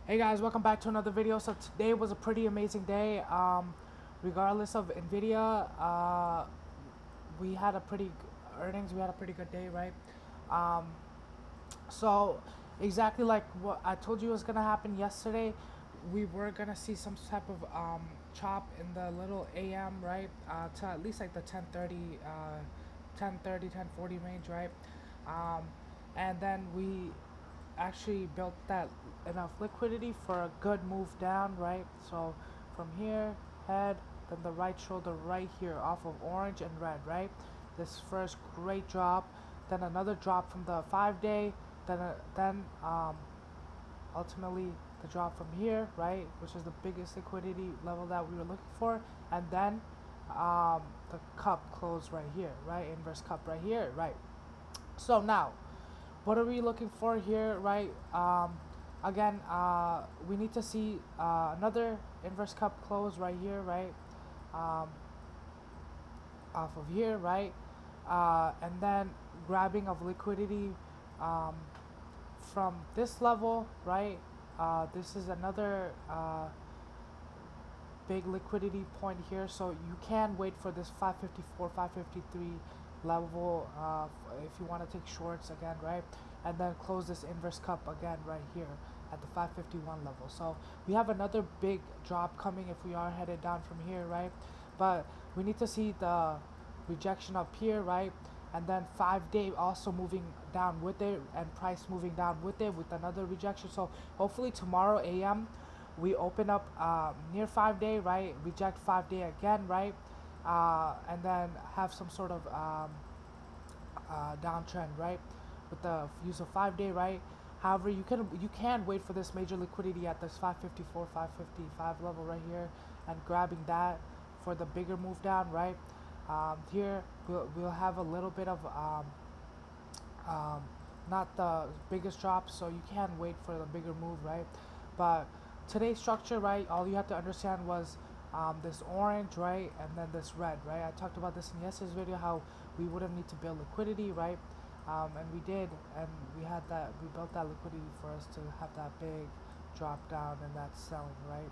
Hey guys, welcome back to another video. So today was a pretty amazing day. Regardless of NVIDIA, we had a pretty earnings. We had a pretty good day, right? Um, so exactly like what I told you was gonna happen yesterday, we were gonna see some type of chop in the little AM, right? To at least like the 10:40 range, right? Um, and then we actually built that enough liquidity for a good move down, right? So from here, head, then the right shoulder right here off of orange and red, right? This first great drop, then another drop from the 5-day, then ultimately the drop from here, right, which is the biggest liquidity level that we were looking for, and then the cup closed right here, right, inverse cup right here, right. So now what are we looking for here, right? Again, we need to see another inverse cup close right here, right? Um, Off of here, right? And then grabbing of liquidity um, from this level, right? This is another big liquidity point here, so you can wait for this 554, 553 level if you want to take shorts again, right? And then close this inverse cup again right here at the 551 level. So we have another big drop coming if we are headed down from here, right? But we need to see the rejection up here, right? And then 5-day also moving down with it, and price moving down with it with another rejection. So hopefully tomorrow AM we open up near 5-day, right? Reject 5-day again, right? And then have some sort of downtrend, right? With the use of 5-day, right? However, you can wait for this major liquidity at this 554, 555 level right here, and grabbing that for the bigger move down, right? Here we'll have a little bit of um, not the biggest drop, so you can wait for the bigger move, right? But today's structure, right, all you have to understand was this orange, right, and then this red, right? I talked about this in yesterday's video, how we wouldn't need to build liquidity, right? And we did, and we built that liquidity for us to have that big drop down and that selling, right?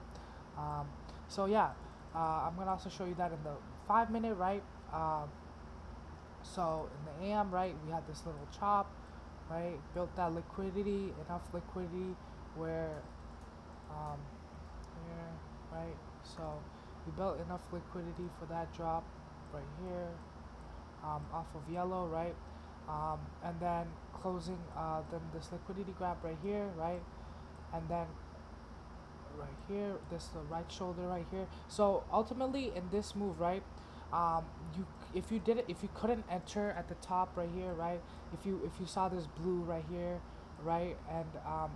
So yeah, I'm gonna also show you that in the 5-minute, right? So in the AM, right, we had this little chop, right? Built that liquidity, enough liquidity where here, right? So we built enough liquidity for that drop right here, off of yellow, right? And then closing then this liquidity grab right here, right? And then right here, this the right shoulder right here. So ultimately in this move, right, you if you couldn't enter at the top right here, right, if you saw this blue right here, right, and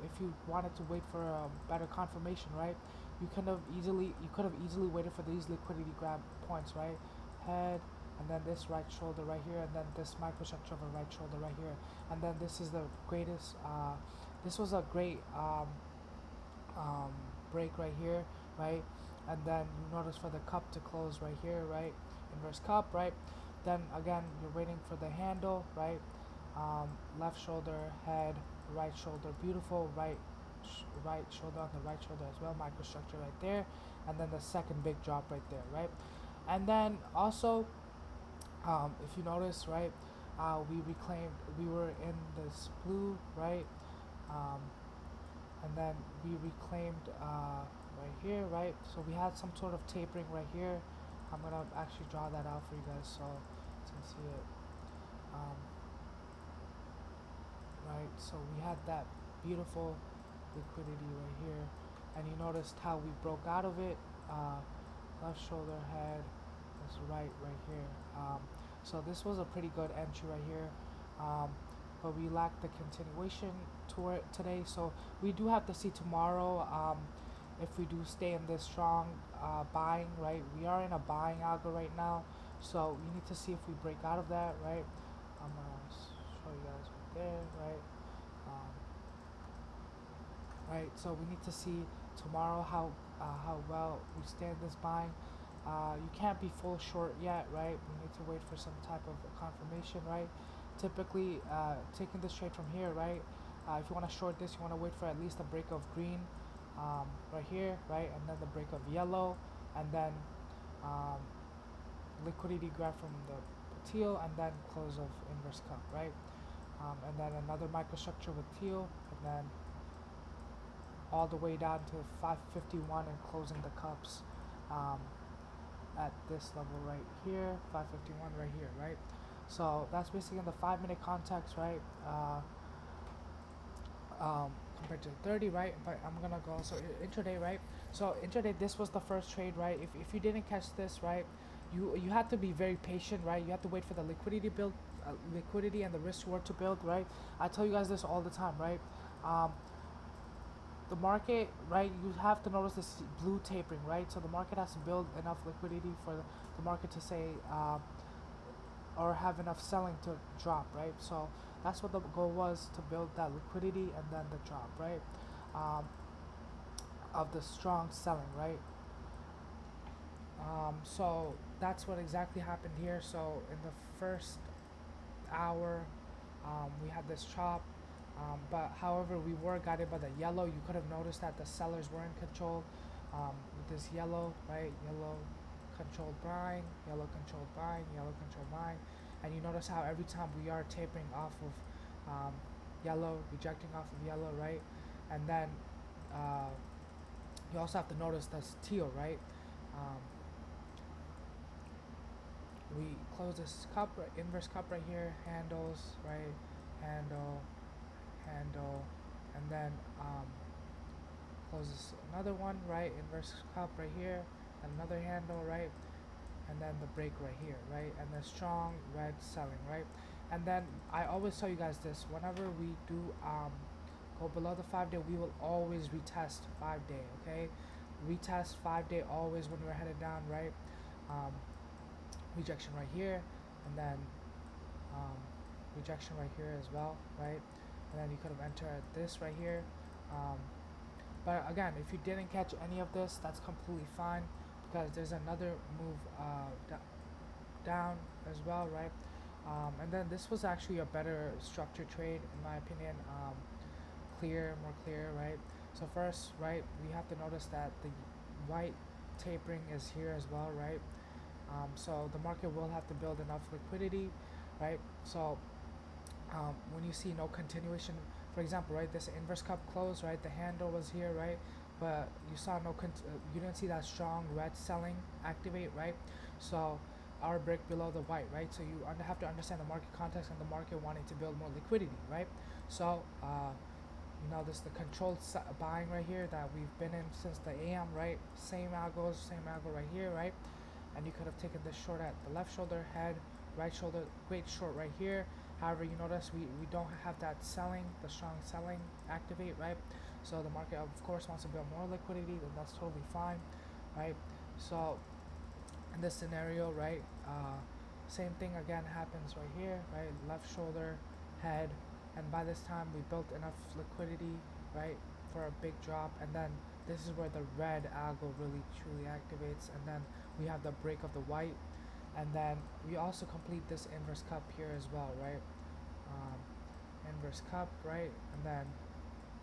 if you wanted to wait for a better confirmation, right, you could have easily waited for these liquidity grab points, right, head, and then this right shoulder right here, and then this microstructure of a right shoulder right here, and then this is the greatest this was a great um, break right here, right? And then you notice for the cup to close right here, right? Inverse cup, right? Then again, you're waiting for the handle, right? Left shoulder, head, right shoulder, beautiful, right shoulder on the right shoulder as well, microstructure right there, and then the second big drop right there, right? And then also, if you notice, right, we were in this blue, right? Um, and then we reclaimed right here, right? So we had some sort of tapering right here. I'm gonna actually draw that out for you guys so you can see it. Um, right, so we had that beautiful liquidity right here, and you noticed how we broke out of it. Left shoulder, head, that's right here. So this was a pretty good entry right here. But we lack the continuation to it today, so we do have to see tomorrow if we do stay in this strong buying, right? We are in a buying algo right now, so we need to see if we break out of that, right? I'm gonna show you guys right there, right? Right, so we need to see tomorrow how well we stand this buying. You can't be full short yet, right? We need to wait for some type of confirmation, right? Typically, taking this trade from here, right? If you want to short this, you want to wait for at least a break of green right here, right, and then the break of yellow, and then um, liquidity graph from the teal, and then close of inverse cup, right, and then another microstructure with teal, and then all the way down to 551 and closing the cups um, at this level right here, 551 right here, right. So that's basically in the 5-minute context, right, compared to 30, right. But I'm gonna go so intraday, right. So intraday, this was the first trade, right. If you didn't catch this, right, you have to be very patient, right. You have to wait for the liquidity build, liquidity and the risk reward to build, right. I tell you guys this all the time, right. um, the market, right, you have to notice this blue tapering, right. So the market has to build enough liquidity for the market to say or have enough selling to drop, right. So that's what the goal was, to build that liquidity and then the drop, right, um, of the strong selling, right. So that's what exactly happened here. So in the first hour, we had this chop, but however we were guided by the yellow. You could have noticed that the sellers were in control with this yellow, right, yellow controlled buying, yellow controlled buying, yellow controlled buying, and you notice how every time we are tapering off of yellow, rejecting off of yellow, right, and then uh, you also have to notice this teal, right. um, we close this cup, inverse cup right here, handles, right, handle, handle, and then closes another one, right, inverse cup right here, and another handle, right, and then the break right here, right, and the strong red selling, right. And then I always tell you guys this: whenever we do go below the 5-day, we will always retest 5-day. Okay, retest 5-day always when we're headed down, right. um, Rejection right here, and then um, rejection right here as well, right. And then you could have entered this right here. um, but again, if you didn't catch any of this, that's completely fine, because there's another move down as well, right. And then this was actually a better structured trade in my opinion, more clear, right. So first, right, we have to notice that the white tapering is here as well, right. So the market will have to build enough liquidity, right. So when you see no continuation, for example, right, this inverse cup close, right, the handle was here, right, but you saw you didn't see that strong red selling activate, right. So our break below the white, right. So you have to understand the market context and the market wanting to build more liquidity, right. So you know, this is the controlled buying right here that we've been in since the AM, right. Same algo right here, right. And you could have taken this short at the left shoulder, head, right shoulder, great short right here. However, you notice we don't have that selling, the strong selling activate, right. So the market of course wants to build more liquidity, and that's totally fine, right. So in this scenario, right, same thing again happens right here, right, left shoulder, head, and by this time we built enough liquidity, right, for a big drop. And then this is where the red algo really truly activates, and then we have the break of the white, and then we also complete this inverse cup here as well, right. um, Inverse cup, right, and then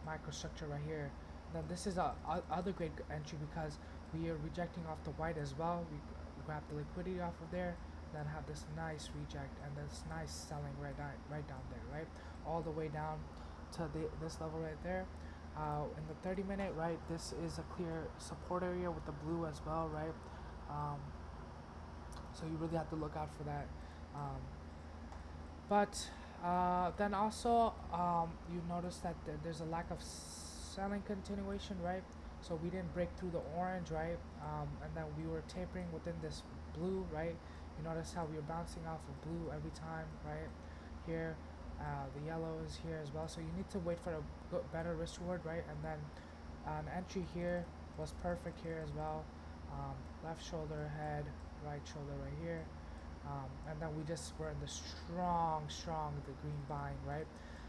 microstructure right here. Then this is a other great entry, because we are rejecting off the white as well. We grab the liquidity off of there, then have this nice reject and this nice selling right down there, right, all the way down to this level right there. In the 30-minute, right, this is a clear support area with the blue as well, right. um, so you really have to look out for that. um, but then also you notice that there's a lack of selling continuation, right. So we didn't break through the orange, right. And then we were tapering within this blue, right. You notice how we were bouncing off of blue every time, right. Here the yellow is here as well, so you need to wait for a better risk reward, right. And then an entry here was perfect here as well. Left shoulder, head, right shoulder right here. And then we just were in the strong the green buying, right.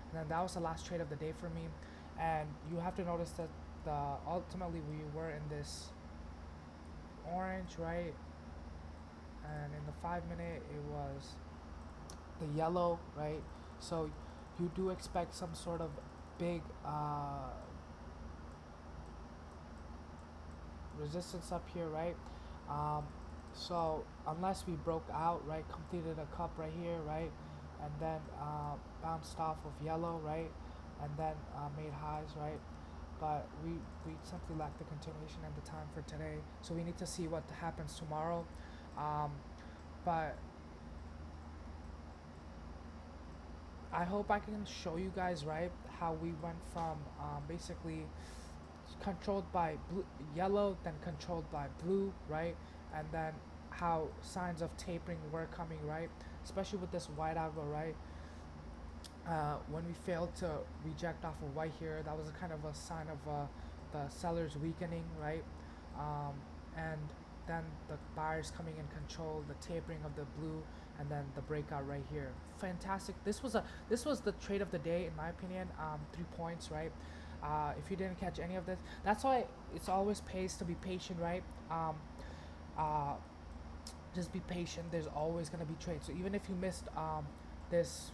And then that was the last trade of the day for me. And you have to notice that ultimately we were in this orange, right. And in the 5-minute it was the yellow, right. So you do expect some sort of big resistance up here, right? Um, so unless we broke out, right, completed a cup right here, right, and then bounced off of yellow, right, and then made highs, right, but we simply lack the continuation and the time for today, so we need to see what happens tomorrow. um, but I hope I can show you guys, right, how we went from basically controlled by blue, yellow, then controlled by blue, right, and then how signs of tapering were coming, right, especially with this white algo, right. When we failed to reject off of white here, that was a kind of a sign of the sellers weakening, right, um, and then the buyers coming in control, the tapering of the blue, and then the breakout right here. Fantastic. This was the trade of the day in my opinion. 3 points, right? If you didn't catch any of this, that's why it's always pays to be patient, right? Uh, just be patient. There's always gonna be trades. So even if you missed this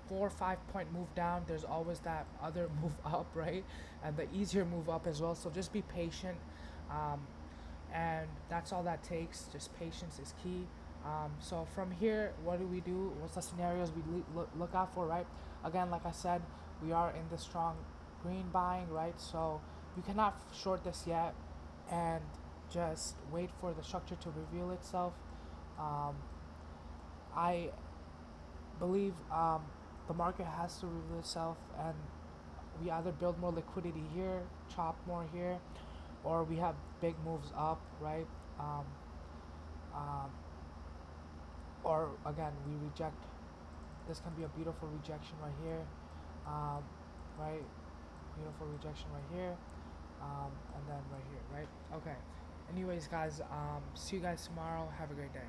4 or 5 point move down, there's always that other move up, right, and the easier move up as well. So just be patient, um, and that's all that takes. Just patience is key. So from here, what do we do? What's the scenarios we look out for, right? Again, like I said, we are in the strong green buying, right? So you cannot short this yet, and just wait for the structure to reveal itself. um, I believe the market has to reveal itself, and we either build more liquidity here, chop more here, or we have big moves up, right? Um, um, or again, we reject. This can be a beautiful rejection right here, right? Beautiful rejection right here, and then right here, right? Okay. Anyways, guys, see you guys tomorrow. Have a great day.